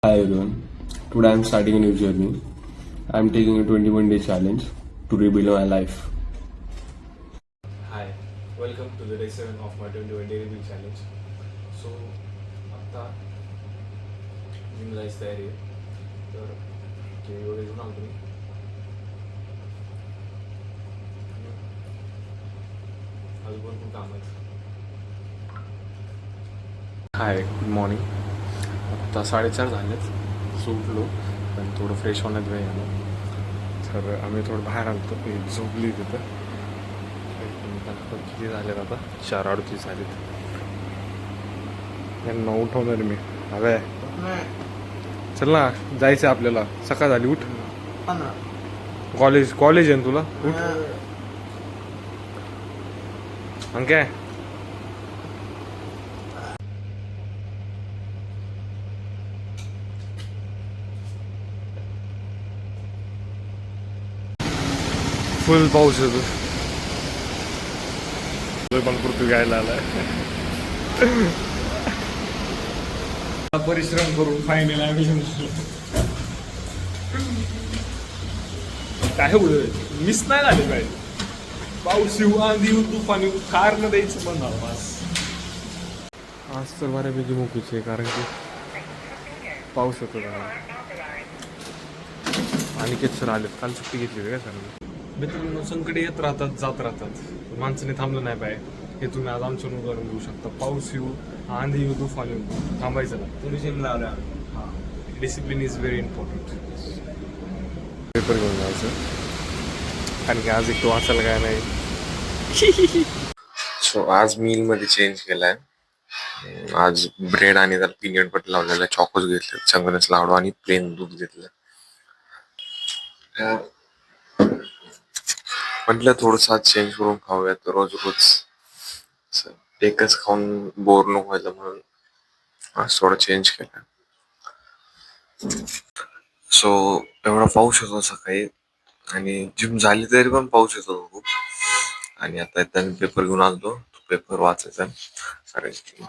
Hi everyone. Today I'm starting a new journey. I'm taking a 21-day challenge to rebuild my life. Hi, welcome to the day 7 of my 21 day review challenge. So, आता gym जायची तयारी आहे. तर ते वगैरे घेऊन आलो तुम्ही. आज भरपूर काम आहेत. हाय, गुड मॉर्निंग. आत्ता 4:30 झालेच. झोपलो पण थोडं फ्रेश होण्यात वेळ आला. तर आम्ही थोडं बाहेर आलो. झोपली तिथं. किती झालेत आता? 4:38 झालेत. यांना उठवणार मी. हवे चल ना, जायचं आपल्याला. सकाळ झाली, उठ. कॉलेज आहे ना तुला, उठ. मग काय फुल पाऊस येतो. पण पृथ्वी घ्यायला आलाय. परिश्रम करून फायनल आम्ही काय मिस नाही झाले पाहिजे. पाऊस येऊ, आंधी येऊ, तुफान येऊ, कार न द्यायचं पण झालं बस. आज तर बऱ्यापैकी मोकळीच आहे कारण की पाऊस होतो आणि किती सर आले. काल सुट्टी घेतली काय सर. मित्रांनो, संकट येत राहतात, जात राहतात. माणसाने थांबलं नाही पाहिजे. हे तुम्ही आज आमचं उदाहरण देऊ शकता. पाऊस येऊ, आंधी येऊ, तुफान येऊ, थांबायचं ना. तुम्ही जिमला आला. हां, discipline is very important. Paper घेऊन जायचं कारण की आज एक तो वाचायला काय नाही. सो आज मीलमध्ये चेंज केलाय. आज ब्रेड आणि त्याला पीनट बटर लावलेला, चॉकोज घेतले, संगणच लाडू आणि प्लेन दूध घेतलं. म्हटलं थोडस आज चेंज करून खाऊयात. रोज रोज एकच खाऊन बोर नको व्हायला म्हणून आज थोडं चेंज केलं. सो एवढा पाऊस होतो सकाळी आणि जिम झाली तरी पण पाऊस येत होता खूप. आणि आता मी पेपर घेऊन आलो. तो पेपर वाचायचा कारण की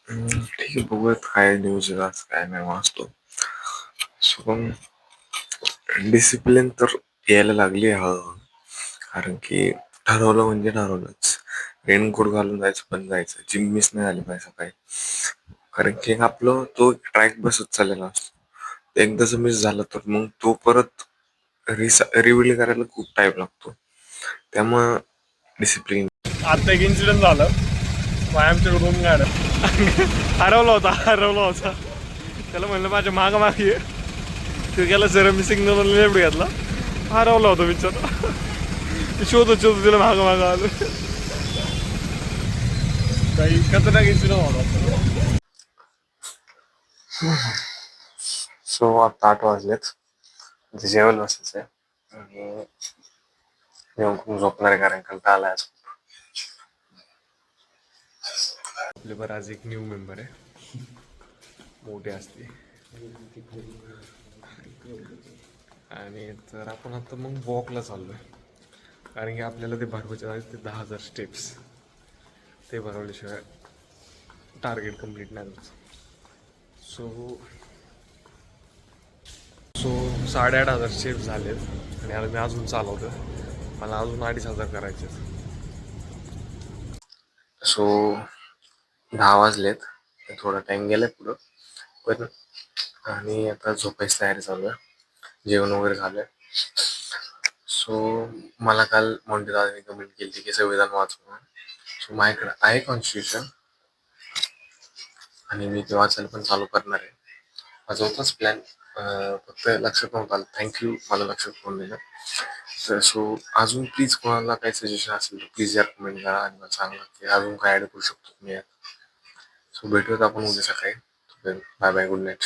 ठीक आहे, बघूयात काय न्यूज आज काय नाही वाचतो. सो पण डिसिप्लिन तर यायला लागली हळूहळू कारण की ठरवलं म्हणजे ठरवलंच. रेनकोट घालून जायचं पण जायचं. जिम मिस नाही झाली पाहिजे सकाळी कारण की आपलं तो ट्रॅक बसत चाललेला असतो. एकदा जर मिस झाला तर मग तो परत रिव्हिल करायला खूप टाइम लागतो. त्यामुळं डिसिप्लिन. आता एक इन्सिडेंट झालं. आमच्याकडे 2 गाड्या हरवला होता. त्याला म्हणलं माझ्या मागं मागे ये. तो गेला जरा मी सिग्नल लेफ्ट घेतला. हरवला होता विचार. शोधत तिला मागं आलो. काही खतरनाक इन्सिडेंट होता. सो आता 8 वाजलेत. जेवण बसायचंय आणि येऊन खूप झोपणार आहे कारण कंटाळा आलाय आज. आपल्या बरं आज एक न्यू मेंबर आहे. मोठे असते आणि तर आपण आता मग वॉकला चाललोय कारण की आपल्याला ते भरवायचे आहेत ते 10,000 स्टेप्स. ते भरवल्याशिवाय टार्गेट कम्प्लीट नाही होत. सो 8,500 स्टेप्स झालेत आणि आता मी अजून चालवतो. मला अजून 2,500 करायचे. सो 10 वाजलेत. थोडा टाइम गेलाय पुढं पण आणि आता झोपायची तयारी चालू आहे. जेवण वगैरे झालंय. सो मला काल मोंटी दादाने कमेंट केली की संविधान वाचवा. सो माझ्याकडे आहे कॉन्स्टिट्यूशन आणि मी ते वाचायला पण चालू करणार आहे. माझा होताच प्लॅन, फक्त लक्षात नव्हता आलं. थँक्यू मला लक्षात करून दिलं. तर सो अजून प्लीज कोणाला काही सजेशन असेल तर प्लीज यार कमेंट करा आणि मला सांगा की अजून काय ऍड करू शकतो तुम्ही यात. सो भेटूयात आपण उद्या सकाळी. Bye bye, good night.